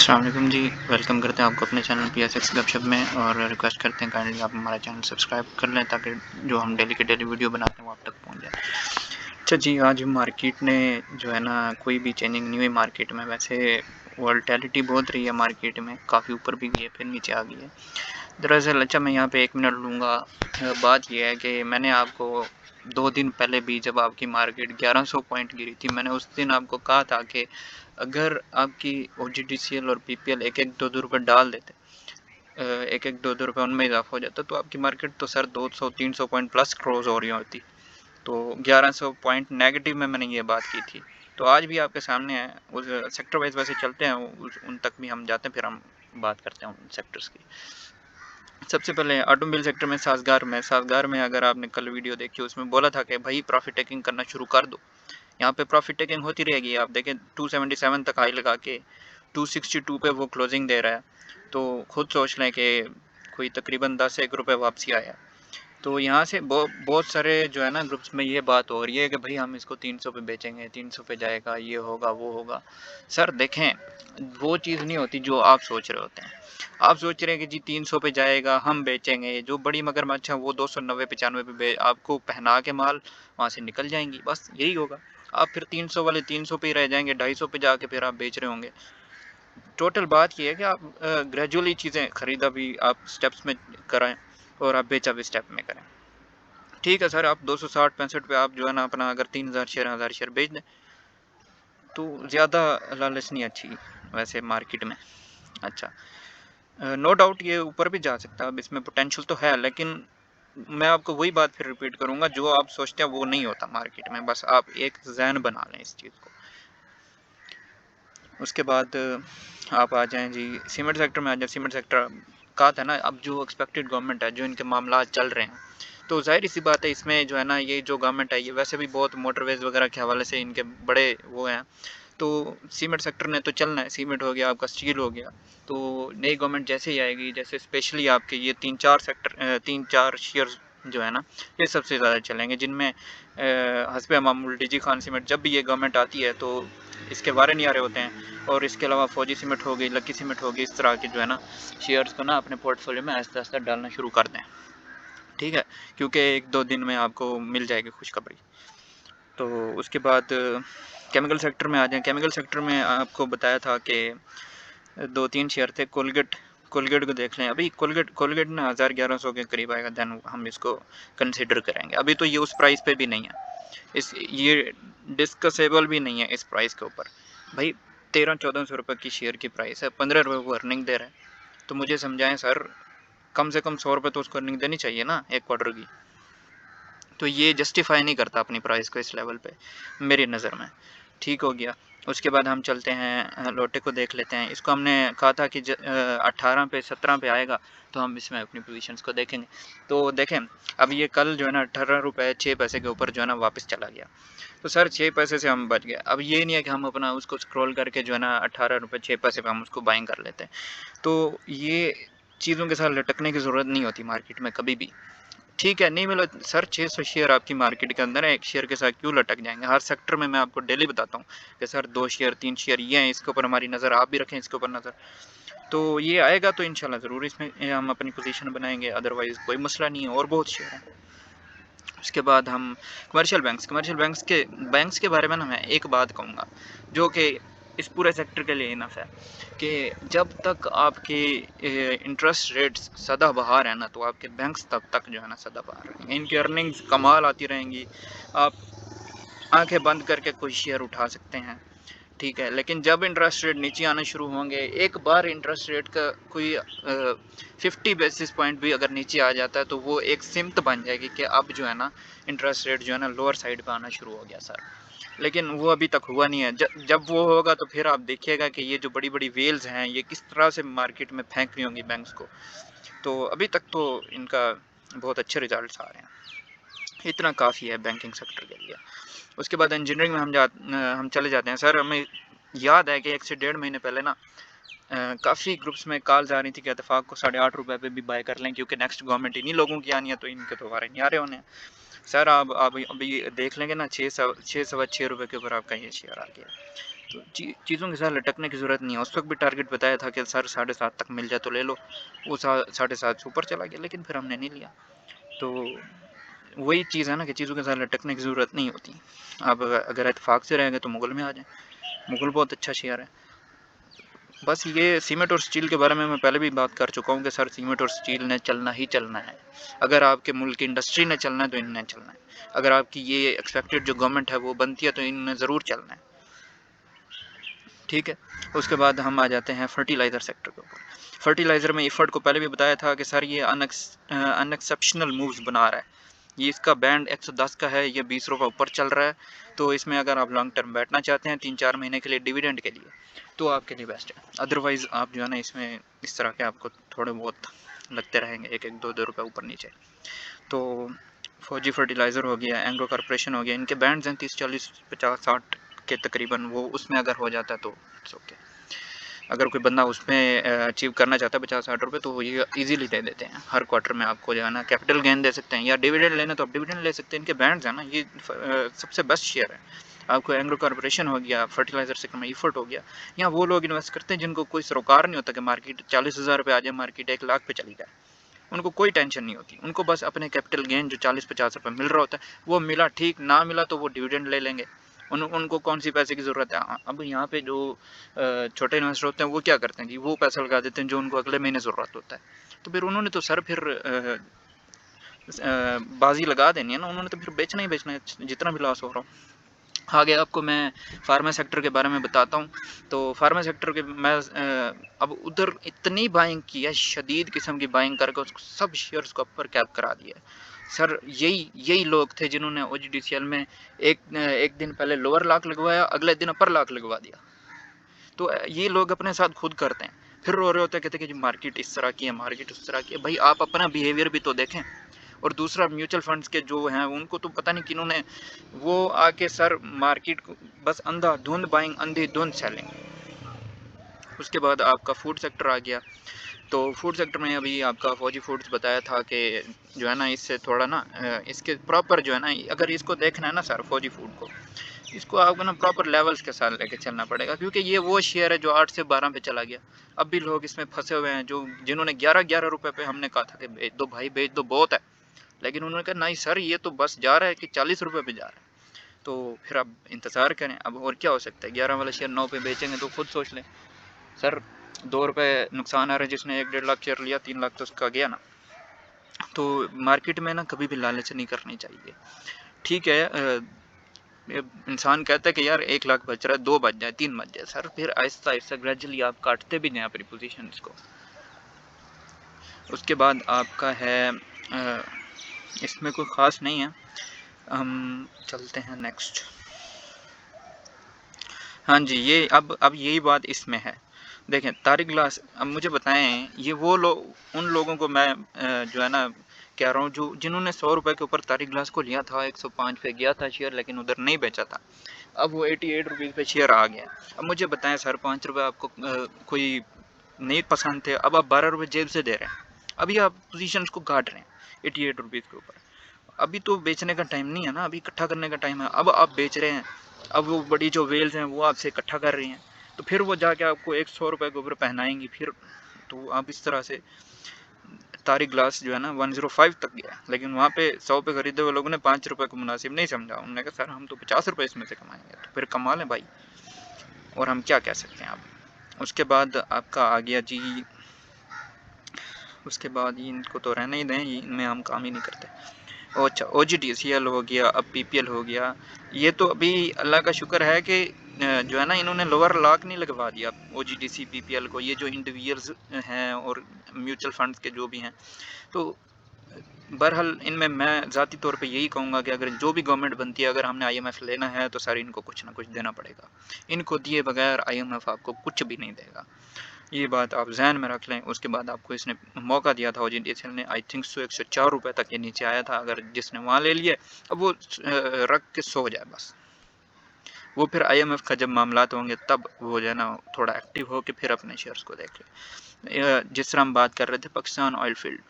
अस्सलाम वालेकुम जी, वेलकम करते हैं आपको अपने चैनल PSX गपशप में और रिक्वेस्ट करते हैं काइंडली आप हमारा चैनल सब्सक्राइब कर लें ताकि जो हम डेली के डेली वीडियो बनाते हैं वो आप तक पहुंच जाए। अच्छा जी, आज मार्केट ने जो है ना कोई भी चेंजिंग नहीं हुई मार्केट में। वैसे वोलेटिलिटी बहुत रही है मार्केट में, काफ़ी ऊपर भी गई है फिर नीचे आ गई है। दरअसल अच्छा मैं यहाँ पे 1 मिनट लूँगा। बात ये है कि मैंने आपको 2 दिन पहले भी जब आपकी मार्केट 1100 पॉइंट गिरी थी, मैंने उस दिन आपको कहा था कि अगर आपकी OGDCL और PPL एक-एक 2-2 रुपये डाल देते, एक-एक 2-2 रुपये उनमें इज़ाफ़ा हो जाता तो आपकी मार्केट तो सर 200-300 पॉइंट प्लस क्रॉस हो रही होती। तो 1100 पॉइंट नेगेटिव में मैंने ये बात की थी। तो आज भी आपके सामने है। उस सेक्टर वाइज़ वैसे चलते हैं, उन तक भी हम जाते हैं, फिर हम बात करते हैं उन सेक्टर्स की। सबसे पहले ऑटोमोबाइल सेक्टर में साज़गार में अगर आपने कल वीडियो देखी उसमें बोला था कि भाई प्रॉफिट टेकिंग करना शुरू कर दो। यहाँ पे प्रॉफिट टेकिंग होती रहेगी। आप देखें 277 तक हाई लगा के 262 पे वो क्लोजिंग दे रहा है, तो खुद सोच लें कि कोई तकरीबन 10-1 रुपये वापसी आया। तो यहाँ से बहुत सारे जो है ना ग्रुप्स में ये बात हो रही है कि भाई हम इसको 300 पे बेचेंगे, 300 पे जाएगा, ये होगा वो होगा। सर देखें, वो चीज़ नहीं होती जो आप सोच रहे होते हैं। आप सोच रहे हैं कि जी 300 पे जाएगा, हम बेचेंगे। जो बड़ी मगरमच्छ है वो 290-95 पे आपको पहना के माल वहाँ से निकल जाएंगी, बस यही होगा। आप फिर 300 वाले 300 पे ही रह जाएंगे, 250 पे जाके फिर आप बेच रहे होंगे। टोटल बात ये है कि आप ग्रेजुअली चीज़ें खरीदा भी आप स्टेप्स में कराएं और आप बेचा भी स्टेप में करें। ठीक है सर, आप 260-65 पे आप जो है ना अपना अगर 3000 शेयर 1000 शेयर बेच दें तो ज़्यादा लालच नहीं अच्छी वैसे मार्केट में। अच्छा, नो डाउट ये ऊपर भी जा सकता है, अब इसमें पोटेंशियल तो है, लेकिन मैं आपको वही बात फिर रिपीट करूँगा, जो आप सोचते हैं वो नहीं होता मार्केट में। बस आप एक ज़हन बना लें इस चीज़ को। उसके बाद आप आ जाएँ जी सीमेंट सेक्टर में आ जाएँ। सीमेंट सेक्टर कहा था ना, अब जो एक्सपेक्टेड गवर्नमेंट है, जो इनके मामला चल रहे हैं, तो ज़ाहिर सी बात है इसमें जो है ना ये जो गवर्नमेंट है ये वैसे भी बहुत मोटरवेज़ वगैरह के हवाले से इनके बड़े वो हैं। तो सीमेंट सेक्टर ने तो चलना है, सीमेंट हो गया, आपका स्टील हो गया। तो नई गवर्नमेंट जैसे ही आएगी, जैसे स्पेशली आपके ये 3-4 शेयर्स जो है ना ये सबसे ज़्यादा चलेंगे, जिनमें हस्बे मामूल DG खान सीमेंट, जब भी ये गवर्नमेंट आती है तो इसके वारे नहीं आ रहे होते हैं। और इसके अलावा फौजी सीमेंट हो गई, लकी सीमेंट हो गई, इस तरह के जो है ना शेयर्स को ना अपने पोर्टफोलियो में आहिस्ता आहिस्ता डालना शुरू कर दें। ठीक है, क्योंकि 1-2 दिन में आपको मिल जाएगी खुशखबरी। तो उसके बाद केमिकल सेक्टर में आ जाएँ। केमिकल सेक्टर में आपको बताया था कि 2-3 शेयर थे। कोलगेट को देख लें। अभी कोलगेट ना 1000-1100 के करीब आएगा, देन हम इसको कंसिडर करेंगे। अभी तो ये उस प्राइस पे भी नहीं है, ये डिस्कसेबल भी नहीं है इस प्राइस के ऊपर। भाई 1300-1400 रुपये की शेयर की प्राइस है, 15 रुपये वो अर्निंग दे रहा है। तो मुझे समझाएं सर, कम से कम 100 रुपये तो उसको अर्निंग देनी चाहिए ना एक क्वार्टर की। तो ये जस्टिफाई नहीं करता अपनी प्राइस को इस लेवल पे मेरी नज़र में। ठीक हो गया। उसके बाद हम चलते हैं लोटे को देख लेते हैं। इसको हमने कहा था कि 18 पे 17 पे आएगा तो हम इसमें अपनी पोजीशंस को देखेंगे। तो देखें, अब ये कल जो है ना 18 रुपये 6 पैसे के ऊपर जो है ना वापस चला गया। तो सर 6 पैसे से हम बच गए। अब ये नहीं है कि हम अपना उसको स्क्रॉल करके जो है ना 18 रुपये 6 पैसे पे हम उसको बाइंग कर लेते हैं। तो ये चीज़ों के साथ लटकने की ज़रूरत नहीं होती मार्केट में कभी भी। ठीक है, नहीं मिला सर, 600 शेयर आपकी मार्केट के अंदर है, एक शेयर के साथ क्यों लटक जाएंगे। हर सेक्टर में मैं आपको डेली बताता हूँ कि सर 2 शेयर 3 शेयर ये हैं, इसके ऊपर हमारी नज़र, आप भी रखें इसके ऊपर नज़र। तो ये आएगा तो इंशाल्लाह ज़रूर इसमें हम अपनी पोजीशन बनाएंगे, अदरवाइज़ कोई मसला नहीं है, और बहुत शेयर है। उसके बाद हम कमर्शियल बैंक्स के बारे में ना मैं एक बात कहूँगा जो कि इस पूरे सेक्टर के लिए इनफ है, कि जब तक आपके इंटरेस्ट रेट्स सदाबहार है ना, तो आपके बैंक्स तब तक जो है ना सदाबहार रहेंगे, इनकी अर्निंग्स कमाल आती रहेंगी। आप आंखें बंद करके कोई शेयर उठा सकते हैं। ठीक है, लेकिन जब इंटरेस्ट रेट नीचे आना शुरू होंगे, एक बार इंटरेस्ट रेट का कोई 50 बेसिस पॉइंट भी अगर नीचे आ जाता है तो वो एक सिमत बन जाएगी कि अब जो है ना इंटरेस्ट रेट जो है ना लोअर साइड पे आना शुरू हो गया सर। लेकिन वो अभी तक हुआ नहीं है। जब वो होगा तो फिर आप देखिएगा कि ये जो बड़ी बड़ी वेल्स हैं ये किस तरह से मार्केट में फेंक रही होंगी बैंक्स को। तो अभी तक तो इनका बहुत अच्छे रिजल्ट आ रहे हैं, इतना काफ़ी है बैंकिंग सेक्टर के लिए। उसके बाद इंजीनियरिंग में हम चले जाते हैं। सर हमें याद है कि 1 से 1.5 महीने पहले ना काफ़ी ग्रुप्स में कॉल्स आ रही थी कि इत्तेफाक को 8.5 रुपये पे भी बाय कर लें, क्योंकि नेक्स्ट गवर्नमेंट इन्हीं लोगों की आनी है, तो इनके तो वारे नहीं आ रहे होने। सर आप अभी देख लेंगे ना 6 सवा 6 रुपये के ऊपर आपका ये शेयर आ गया। तो चीज़ों के साथ लटकने की ज़रूरत नहीं है। उस वक्त भी टारगेट बताया था कि सर 7.5 तक मिल जाए तो ले लो, वो 7.5 से ऊपर चला गया, लेकिन फिर हमने नहीं लिया। तो वही चीज़ है ना कि चीज़ों के साथ लटकने की ज़रूरत नहीं होती। आप अगर इत्तेफाक से रहेंगे तो मुगल में आ जाएं, मुगल बहुत अच्छा शेयर है। बस ये सीमेंट और स्टील के बारे में मैं पहले भी बात कर चुका हूँ कि सर सीमेंट और स्टील ने चलना ही चलना है। अगर आपके मुल्क की इंडस्ट्री ने चलना है तो इनने चलना है। अगर आपकी ये एक्सपेक्टेड जो गवर्नमेंट है वो बनती है तो इनने ज़रूर चलना है, ठीक है। उसके बाद हम आ जाते हैं फर्टिलाइज़र सेक्टर के ऊपर। फर्टिलाइज़र में इफर्ट को पहले भी बताया था कि सर ये अनएक्सेप्शनल मूव्स बना रहा है। ये इसका बैंड 110 का है, ये 20 रुपये ऊपर चल रहा है। तो इसमें अगर आप लॉन्ग टर्म बैठना चाहते हैं 3-4 महीने के लिए डिविडेंड के लिए, तो आपके लिए बेस्ट है। अदरवाइज़ आप जो है ना इसमें इस तरह के आपको थोड़े बहुत लगते रहेंगे, 1-1 2-2 रुपये ऊपर नीचे। तो फौजी फर्टिलाइज़र हो गया, एंग्रो कॉर्पोरेशन हो गया, इनके बैंड्स हैं 30-40-50-60 के तकरीबन। वो उसमें अगर हो जाता है तो इट्स ओके। अगर कोई बंदा उसमें अचीव करना चाहता है 50-60 रुपये, तो ये इजीली दे देते हैं। हर क्वार्टर में आपको जो है ना कैपिटल गेन दे सकते हैं, या डिविडेंड लेना तो आप डिविडेंड ले सकते हैं। इनके बैंड्स हैं ना, ये सबसे बेस्ट शेयर है। आपको एंग्रो कॉर्पोरेशन हो गया, फर्टिलाइजर सेक्टर में इफर्ट हो गया, यहाँ वो लोग इन्वेस्ट करते हैं जिनको कोई सरोकार नहीं होता कि मार्केट 40,000 रुपये आ जाए, मार्केट 1 लाख पे चली जाए। उनको कोई टेंशन नहीं होती, उनको बस अपने कैपिटल गेन जो 40-50 रुपये मिल रहा होता है वो मिला ठीक, ना मिला तो वो डिविडेंड ले लेंगे। उनको कौन सी पैसे की ज़रूरत है। अब यहाँ पे जो छोटे इन्वेस्टर होते हैं वो क्या करते हैं जी, वो पैसा लगा देते हैं जो उनको अगले महीने ज़रूरत होता है। तो फिर उन्होंने तो सर फिर बाजी लगा देनी है ना, उन्होंने तो फिर बेचना ही बेचना है, जितना भी लॉस हो रहा हो। आगे आपको मैं फार्मा सेक्टर के बारे में बताता हूँ। तो फार्मा सेक्टर के मैं अब उधर इतनी बाइंग की है, शदीद किस्म की बाइंग करके उसको सब शेयर्स को अपर कैप करा दिया। सर यही लोग थे जिन्होंने OGDCL में एक दिन पहले लोअर लॉक लगवाया, अगले दिन अपर लॉक लगवा दिया। तो ये लोग अपने साथ खुद करते हैं, फिर रो रहे होते हैं, कहते हैं कि मार्केट इस तरह की है, मार्केट उस तरह की है। भाई आप अपना बिहेवियर भी तो देखें। और दूसरा म्यूचुअल फंड्स के जो हैं उनको तो पता नहीं किन्होंने वो आके सर मार्केट को बस अंधाधुंध बाइंग, अंधाधुंध सेलिंग। उसके बाद आपका फूड सेक्टर आ गया। तो फूड सेक्टर में अभी आपका फौजी फूड्स बताया था कि जो है ना इससे थोड़ा ना इसके प्रॉपर जो है ना, अगर इसको देखना है ना सर फौजी फूड को, इसको आपको ना प्रॉपर लेवल्स के साथ लेके चलना पड़ेगा, क्योंकि ये वो शेयर है जो 8 से 12 पे चला गया। अब भी लोग इसमें फंसे हुए हैं, जो जिन्होंने 11-11 रुपये पे हमने कहा था कि बेच दो भाई, बेच दो, बहुत है। लेकिन उन्होंने कहा नहीं सर, ये तो बस जा रहा है कि 40 रुपये पे जा रहा है। तो फिर अब इंतज़ार करें, अब और क्या हो सकता है। 11 वाला शेयर 9 पे बेचेंगे तो खुद सोच लें सर, 2 रुपये नुकसान आ रहा है। जिसने 1-1.5 लाख शेयर लिया, 3 लाख तो उसका गया ना। तो मार्केट में ना कभी भी लालच नहीं करनी चाहिए, ठीक है। इंसान कहता है कि यार 1 लाख बच रहा है, 2 बच जाए, 3 बच जाए, सर फिर आहिस्ता आहिस्ता ग्रेजुअली आप काटते भी जाएं अपनी पोजीशंस को। उसके बाद आपका है इसमें कोई ख़ास नहीं है, हम चलते हैं नेक्स्ट। हाँ जी, ये अब यही बात इसमें है। देखें तारिक ग्लास, अब मुझे बताएं, ये वो लोग, उन लोगों को मैं जो है ना कह रहा हूँ जो जिन्होंने 100 रुपये के ऊपर तारिक ग्लास को लिया था, 105 पे गया था शेयर, लेकिन उधर नहीं बेचा था। अब वो 88 रुपीज़ पे शेयर आ गया। अब मुझे बताएं सर, 5 रुपये आपको कोई नहीं पसंद थे, अब आप 12 रुपये जेब से दे रहे हैं। अभी आप पोजीशंस को काट रहे हैं 88 रुपीज़ के ऊपर। अभी तो बेचने का टाइम नहीं है ना, अभी इकट्ठा करने का टाइम है। अब आप बेच रहे हैं, अब वो बड़ी जो वेल्स हैं वो आपसे इकट्ठा कर रही हैं, तो फिर वो जाके आपको 100 रुपये के ऊपर पहनाएंगी फिर। तो आप इस तरह से, तारिक ग्लास जो है ना 105 तक गया, लेकिन वहाँ पे 100 पे खरीदे हुए लोगों ने 5 रुपये को मुनासिब नहीं समझा। उन्होंने कहा सर हम तो 50 रुपये इसमें से कमाएंगे, तो फिर कमा लें भाई, और हम क्या कह सकते हैं आप। उसके बाद आपका आ गया जी, उसके बाद इनको तो रहने ही दें, इनमें हम काम ही नहीं करते। अच्छा, OGDCL हो गया, अब PPL हो गया। ये तो अभी अल्लाह का शुक्र है कि जो है ना इन्होंने लोअर लॉक नहीं लगवा दिया OGDC PPL को। ये जो इंडिविजुअल्स हैं और म्यूचुअल फंड्स के जो भी हैं, तो बहरहाल इनमें मैं ज़ाती तौर पे यही कहूँगा कि अगर जो भी गवर्नमेंट बनती है, अगर हमने IMF लेना है तो सर इनको कुछ ना कुछ देना पड़ेगा। इनको दिए बगैर IMF आपको कुछ भी नहीं देगा, ये बात आप जहन में रख लें। उसके बाद आपको इसने मौका दिया था OGDCL ने, आई थिंक सो 104 रुपये तक ये नीचे आया था। अगर जिसने वहाँ ले लिए, अब वो रख के सो जाए बस। वो फिर IMF का जब मामलात होंगे तब वो जो है ना थोड़ा एक्टिव हो के फिर अपने शेयर्स को देख ले। जिस तरह हम बात कर रहे थे पाकिस्तान ऑयल फील्ड,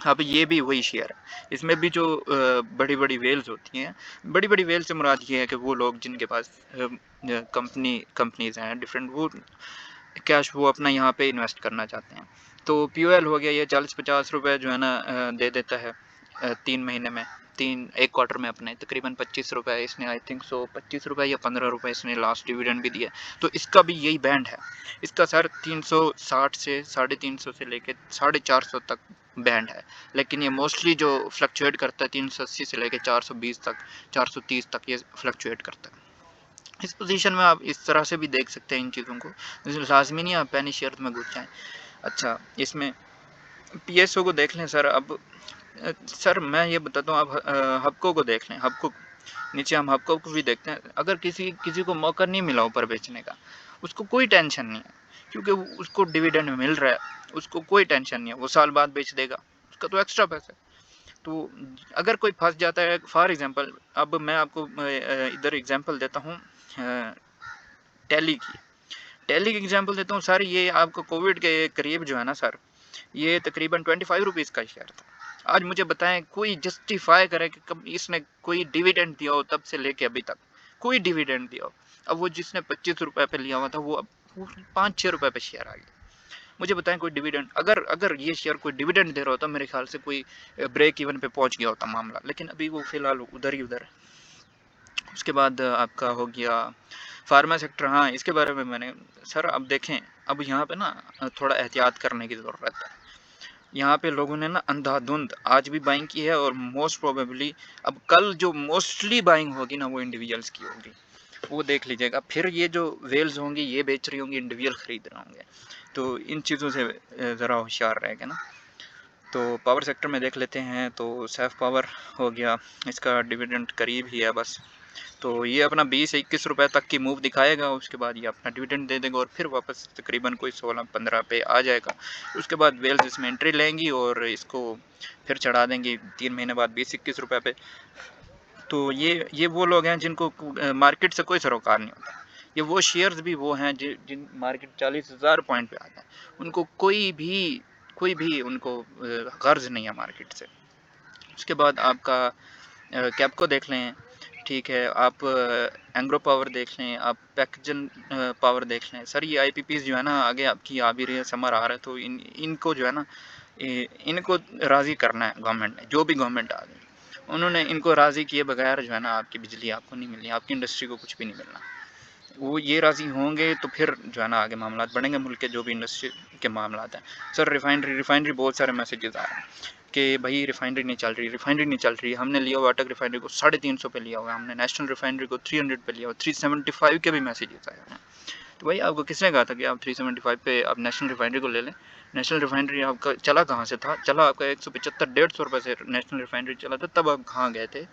अब ये भी वही शेयर है, इसमें भी जो बड़ी बड़ी वेल्स होती हैं, बड़ी बड़ी वेल से मुराद ये है कि वो लोग जिनके पास कंपनीज हैं डिफरेंट, वो कैश वो अपना यहाँ पे इन्वेस्ट करना चाहते हैं। तो पीओएल हो गया, ये 40-50 रुपए जो है ना दे देता है 3 महीने में, एक क्वार्टर में अपने तकरीबन 25 रुपये इसने, आई थिंक सो 25 रुपये या 15 रुपये इसने लास्ट डिविडेंड भी दिया। तो इसका भी यही बैंड है, इसका सर 360 से 350 से लेके 450 तक बैंड है, लेकिन ये मोस्टली जो फ्लक्चुएट करता है 380 से लेके 420 तक, 430 तक ये फ्लक्चुएट करता है। इस पोजीशन में आप इस तरह से भी देख सकते हैं इन चीज़ों को, लाजमी नहीं आप पेनी शेयर में घुस जाएँ। अच्छा, इसमें पीएसओ को देख लें सर। अब सर मैं ये बताता हूँ, आप हबको को देख लें, हबको नीचे हम हबको को भी देखते हैं। अगर किसी को मौका नहीं मिला ऊपर बेचने का, उसको कोई टेंशन नहीं है, क्योंकि उसको डिविडेंड मिल रहा है, उसको कोई टेंशन नहीं है, वो साल बाद बेच देगा, उसका तो एक्स्ट्रा पैसा है। तो अगर कोई फंस जाता है, फॉर एग्जांपल अब मैं आपको इधर एग्जांपल देता हूँ टैली की, एग्जांपल देता हूँ सर। ये आपको कोविड के करीब जो है ना सर, ये तकरीबन 25 रुपीज़ का शेयर था। आज मुझे बताएं कोई जस्टिफाई करे कि कब इसने कोई डिविडेंड दिया हो तब से लेके अभी तक, कोई डिविडेंड दिया हो। अब वो जिसने 25 रुपए पे लिया हुआ था, वो अब 5-6 रुपए पे शेयर आ गया। मुझे बताएं कोई डिविडेंड, अगर ये शेयर कोई डिविडेंड दे रहा होता, मेरे ख्याल से कोई ब्रेक इवन पे पहुंच गया होता मामला, लेकिन अभी वो फिलहाल उधर ही उधर है। उसके बाद आपका हो गया फार्मा सेक्टर। हाँ, इसके बारे में मैंने सर, अब देखें, अब यहाँ पे ना थोड़ा एहतियात करने की ज़रूरत है। यहाँ पे लोगों ने ना अंधाधुंध आज भी बाइंग की है, और मोस्ट प्रोबेबली अब कल जो मोस्टली बाइंग होगी ना, वो इंडिविजुअल्स की होगी। वो देख लीजिएगा, फिर ये जो वेल्स होंगी ये बेच रही होंगी, इंडिविजुअल खरीद रहे होंगे। तो इन चीज़ों से ज़रा होशियार रहेगा ना। तो पावर सेक्टर में देख लेते हैं, तो सैफ पावर हो गया, इसका डिविडेंड करीब ही है बस। तो ये अपना 20-21 रुपए तक की मूव दिखाएगा, उसके बाद ये अपना डिविडेंड दे देगा और फिर वापस तकरीबन कोई 16-15 पे आ जाएगा। उसके बाद वेल्स इसमें एंट्री लेंगी और इसको फिर चढ़ा देंगी 3 महीने बाद 20-21 रुपए पे। तो ये वो लोग हैं जिनको मार्केट से कोई सरोकार नहीं होता। ये वो शेयर्स भी वो हैं जिन मार्केट 40,000 पॉइंट पे आता है, उनको कोई भी उनको गर्ज नहीं है मार्केट से। उसके बाद आपका कैपको देख लें, ठीक है, आप एंग्रो पावर देख लें, आप पैक्जन पावर देख लें। सर ये आईपीपीज जो है ना, आगे आपकी आ भी रही है, समर आ रहा है, तो इनको जो है ना, इनको राज़ी करना है गवर्नमेंट ने, जो भी गवर्नमेंट आ गई, उन्होंने इनको राज़ी किए बगैर जो है ना, आपकी बिजली आपको नहीं मिलनी, आपकी इंडस्ट्री को कुछ भी नहीं मिलना। वो ये राज़ी होंगे तो फिर जो है ना आगे मामला बढ़ेंगे मुल्क के, जो भी इंडस्ट्री के मामला हैं। सर रिफाइनरी बहुत सारे मैसेजेस आ रहे हैं कि भाई रिफाइनरी नहीं चल रही। हमने लिया हुआ अटक रिफाइनरी को 350 पे लिया हुआ है, हमने नेशनल रिफाइनरी को 300 पे लिया हुआ, 375 के भी मैसेजेस आए हैं। तो भाई आपको किसने कहा था कि आप 375 पे आप नेशनल रिफाइनरी को ले लें? नेशनल रिफाइनरी आपका चला कहाँ से था? चला आपका 175-150 रुपये से नेशनल रिफाइनरी चला था, तब आप कहाँ गए थे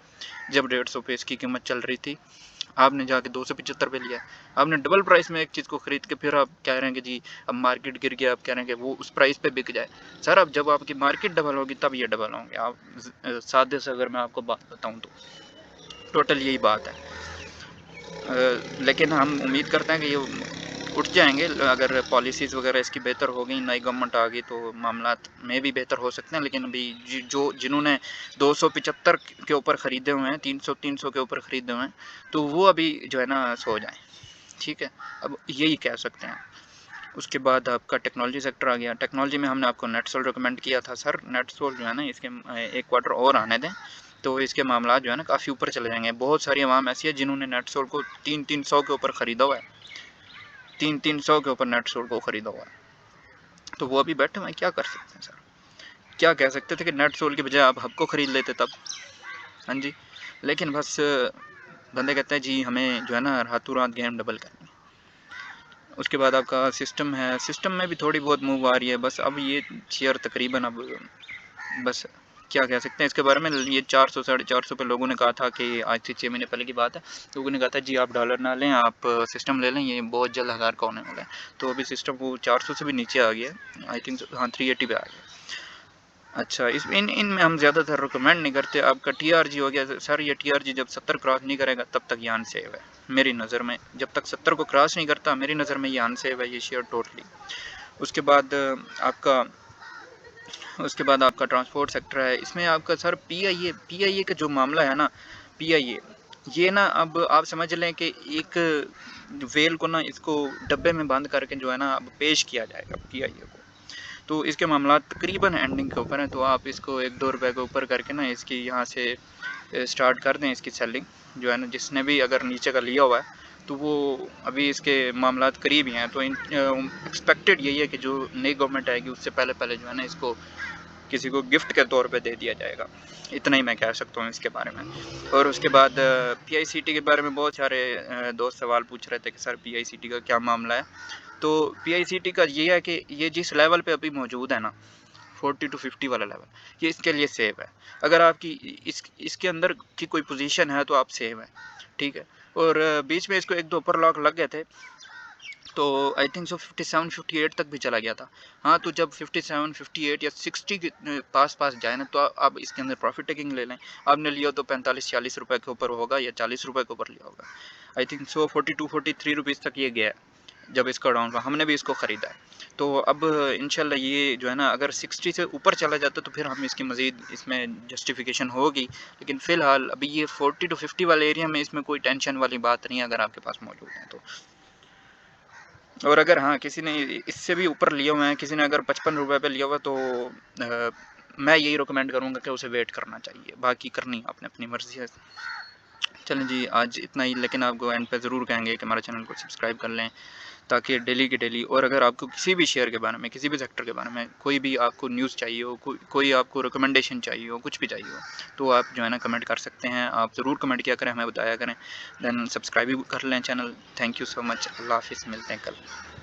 जब 150 पे इसकी कीमत चल रही थी? आपने जाके 275 पे लिया। आपने डबल प्राइस में एक चीज़ को खरीद के फिर आप कह रहे हैं कि जी अब मार्केट गिर गया, आप कह रहे हैं कि वो उस प्राइस पे बिक जाए। सर अब जब आपकी मार्केट डबल होगी तब ये डबल होंगे। आप सादे से अगर मैं आपको बात बताऊँ तो टोटल यही बात है। लेकिन हम उम्मीद करते हैं कि ये उठ जाएंगे, अगर पॉलिसीज़ वगैरह इसकी बेहतर हो गई, नई गवर्नमेंट आ गई, तो मामला में भी बेहतर हो सकते हैं। लेकिन अभी जिन्होंने 275 के ऊपर ख़रीदे हुए हैं, 300 के ऊपर ख़रीदे हुए हैं, तो वो अभी जो है ना सो जाएं, ठीक है, अब यही कह सकते हैं। उसके बाद आपका टेक्नोलॉजी सेक्टर आ गया। टेक्नोलॉजी में हमने आपको नेटसोल रिकमेंड किया था सर। नेटसोल जो है ना, इसके एक क्वार्टर और आने दें, तो इसके मामला जो है ना काफ़ी ऊपर चले जाएंगे। बहुत सारी अवाम ऐसी है जिन्होंने नेटसोल को 300 के ऊपर ख़रीदा हुआ है, 300 के ऊपर नेटसोल को ख़रीदा हुआ है, तो वो अभी बैठे हुए हैं। क्या कर सकते हैं सर? क्या कह सकते थे कि नेटसोल की बजाय आप हब को ख़रीद लेते तब। हाँ जी, लेकिन बस बंदे कहते हैं जी हमें जो है ना रातों रात गेम डबल करनी है। उसके बाद आपका सिस्टम है, सिस्टम में भी थोड़ी बहुत मूव आ रही है। बस अब ये शेयर तकरीबन अब बस क्या कह सकते हैं इसके बारे में, ये 400-450 पे लोगों ने कहा था कि आज से 6 महीने पहले की बात है, लोगों ने कहा था जी आप डॉलर ना लें, आप सिस्टम ले लें, ये बहुत जल्द 1000 का होने वाला है। तो अभी सिस्टम वो 400 से भी नीचे आ गया, आई थिंक हाँ 380 पे आ गया। अच्छा, इस इनमें हम ज़्यादातर रिकमेंड नहीं करते। आपका टीआरजी हो गया सर, ये टीआरजी जब 70 क्रॉस नहीं करेगा तब तक ये अनसेव है मेरी नज़र में। जब तक 70 को क्रॉस नहीं करता मेरी नज़र में ये अनसेव है ये शेयर टोटली। उसके बाद आपका उसके बाद आपका ट्रांसपोर्ट सेक्टर है, इसमें आपका सर पीआईए का जो मामला है ना, पीआईए ये ना, अब आप समझ लें कि एक वेल को ना, इसको डब्बे में बंद करके जो है ना अब पेश किया जाएगा पीआईए को। तो इसके मामला तकरीबन एंडिंग के ऊपर हैं, तो आप इसको 1-2 रुपए के ऊपर करके ना इसकी यहाँ से स्टार्ट कर दें इसकी सेलिंग जो है ना। जिसने भी अगर नीचे का लिया हुआ है तो वो अभी इसके मामलात करीब ही हैं, तो एक्सपेक्टेड यही है कि जो नई गवर्नमेंट आएगी उससे पहले पहले जो है ना इसको किसी को गिफ्ट के तौर पे दे दिया जाएगा। इतना ही मैं कह सकता हूँ इसके बारे में। और उसके बाद पीआईसीटी के बारे में बहुत सारे दोस्त सवाल पूछ रहे थे कि सर पीआईसीटी का क्या मामला है। तो पीआईसीटी का ये है कि ये जिस लेवल पे अभी मौजूद है ना, 40 to 50 वाला लेवल, ये इसके लिए सेफ है। अगर आपकी इसके अंदर की कोई पोजीशन है तो आप सेफ है, ठीक है। और बीच में इसको 1-2 ऊपर लॉक लग गए थे, तो आई थिंक सो 57-58 तक भी चला गया था। हाँ, तो जब 57-58 या 60 के पास जाए ना, तो आप इसके अंदर प्रॉफिट टेकिंग ले लें। आपने लिया तो 45-40 रुपये के ऊपर होगा या 40 रुपये के ऊपर लिया होगा। आई थिंक सो 42-43 रुपीज़ तक ये गया है जब इसका डाउन हुआ, हमने भी इसको ख़रीदा है। तो अब इंशाल्लाह ये जो है ना, अगर 60 से ऊपर चला जाता तो फिर हम इसकी मज़ीद इसमें जस्टिफिकेशन होगी, लेकिन फ़िलहाल अभी ये 40 to 50 वाले एरिया में इसमें कोई टेंशन वाली बात नहीं है अगर आपके पास मौजूद है तो। और अगर हाँ, किसी ने इससे भी ऊपर लिए हुए हैं, किसी ने अगर 55 रुपये पे लिया हुआ, तो मैं यही रिकमेंड करूँगा कि उसे वेट करना चाहिए, बाकी करनी आपने अपनी मर्ज़ी है। चलें जी, आज इतना ही, लेकिन आपको एंड पे ज़रूर कहेंगे कि हमारे चैनल को सब्सक्राइब कर लें, ताकि डेली की डेली, और अगर आपको किसी भी शेयर के बारे में, किसी भी सेक्टर के बारे में कोई भी आपको न्यूज़ चाहिए हो, कोई आपको रिकमेंडेशन चाहिए हो, कुछ भी चाहिए हो, तो आप जो है ना कमेंट कर सकते हैं। आप ज़रूर कमेंट किया करें, हमें बताया करें, देन सब्सक्राइब भी कर लें channel. Thank you so much. Allah हाफ़िज़, मिलते हैं कल।